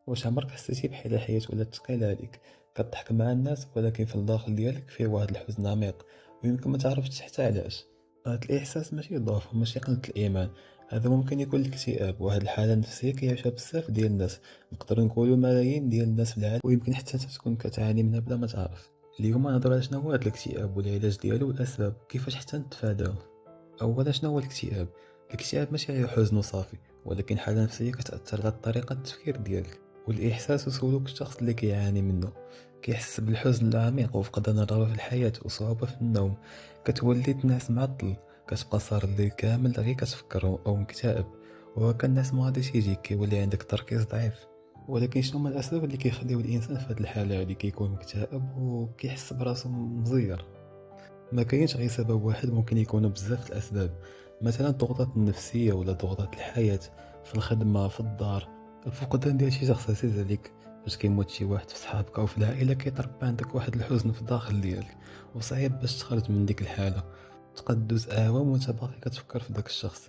واش عمرك حسيتي بحال الحياة ولات ثقيلة عليك، كضحك مع الناس ولكن في الداخل ديالك فيه واحد الحزن عميق ويمكن ما تعرفش حتى علاش؟ هاد الإحساس ماشي ضعف وماشي قلة الإيمان، هذا ممكن يكون الاكتئاب، واحد الحالة نفسية كيعيشها بزاف ديال الناس، نقدروا نقولوا ملايين ديال الناس في العالم، ويمكن حتى انت تكون كتعاني منها بلا ما تعرف. اليوم غنهضروا على شنو هو هاد الاكتئاب والعلاج ديالو والأسباب كيفاش حتى نتفاداوه. أولا شنو هو الاكتئاب؟ الاكتئاب ماشي غير حزن وصافي، ولكن حالة نفسية كتأثر على طريقة التفكير ديالك والإحساس وسلوك الشخص اللي كيعاني منه. كيحس بالحزن العميق وفقدان الرغبة في الحياة وصعوبة في النوم، كتولي تنعس معطل، كتبقى سهر الليل كامل غير كتفكر أو مكتئب، وهكا الناس ما غاديش يجيك، كيولي عندك تركيز ضعيف. ولكن شنو هما الأسباب اللي كيخليو الإنسان في هاد الحالة اللي كيكون مكتئب وكيحس براسو مزير؟ ما كاينش غير سبب واحد، ممكن يكونوا بزاف الاسباب. مثلا الضغوطات النفسيه ولا ضغوطات الحياه، في الخدمه، في الدار، الفقدان ديال شي شخص عزيز عليك، فاش كيموت شي واحد في صحابك او في العائله كيتربى عندك واحد الحزن في الداخل ديالك، وصعيب باش تخرج من ديك الحاله. تقد دوز اعوام وانت باقي كتفكر في داك الشخص.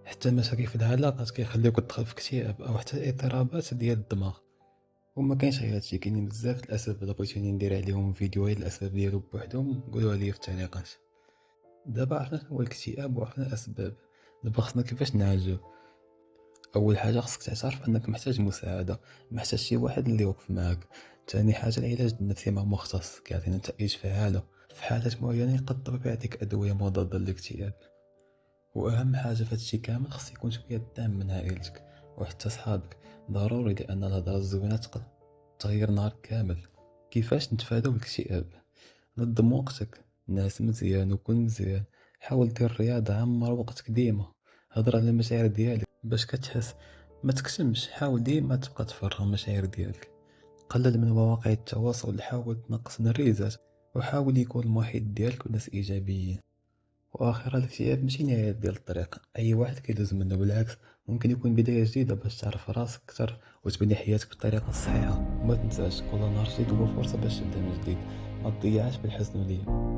حتى مشاكل في العلاقات كيخليوك تدخل في اكتئاب او حتى اضطرابات ديال الدماغ. وما كاينش غير هادشي، كاينين بزاف الاسباب، الا بغيتوني ندير عليهم فيديوهات الاسباب ديالو بوحدهم قولوها لي في التعليقات. دابا عرفنا شنو هو الاكتئاب وعرفنا الاسباب، دابا خصنا كيفاش نعالجو. اول حاجه خصك تعترف انك محتاج مساعده، محتاج شي واحد اللي يوقف معاك. ثاني حاجه العلاج النفسي مع مختص كيعطينا نتائج فعاله، في حالات معينه يقدر الطبيب يعطيك ادويه مضاده للاكتئاب. واهم حاجه في هادشي كامل خص يكون شويه الدعم من عائلتك وحتى صحابك، ضروري، لان الهضره الزوينه تقدر تغير نهار كامل. كيفاش نتفاداو الاكتئاب؟ نظم وقتك، نعس مزيان وكل مزيان، حاول دير الرياضة، عمر وقتك ديما، هضر على المشاعر ديالك باش كتحس، ما تكتمش، حاول ديما تبقى تفرغ المشاعر ديالك، قلل من مواقع التواصل، حاول تنقص من الريزات، وحاول يكون المحيط ديالك ناس إيجابيين. وآخيرا الاكتئاب ماشي نهاية ديال الطريق، أي واحد كيدوز منه، بالعكس ممكن يكون بداية جديدة باش تعرف راسك أكتر وتبني حياتك بالطريقة الصحيحة. وما تنساش كل نهار جديد هو فرصة باش تبدا من جديد، ما تضيعش بالحزن واليأس.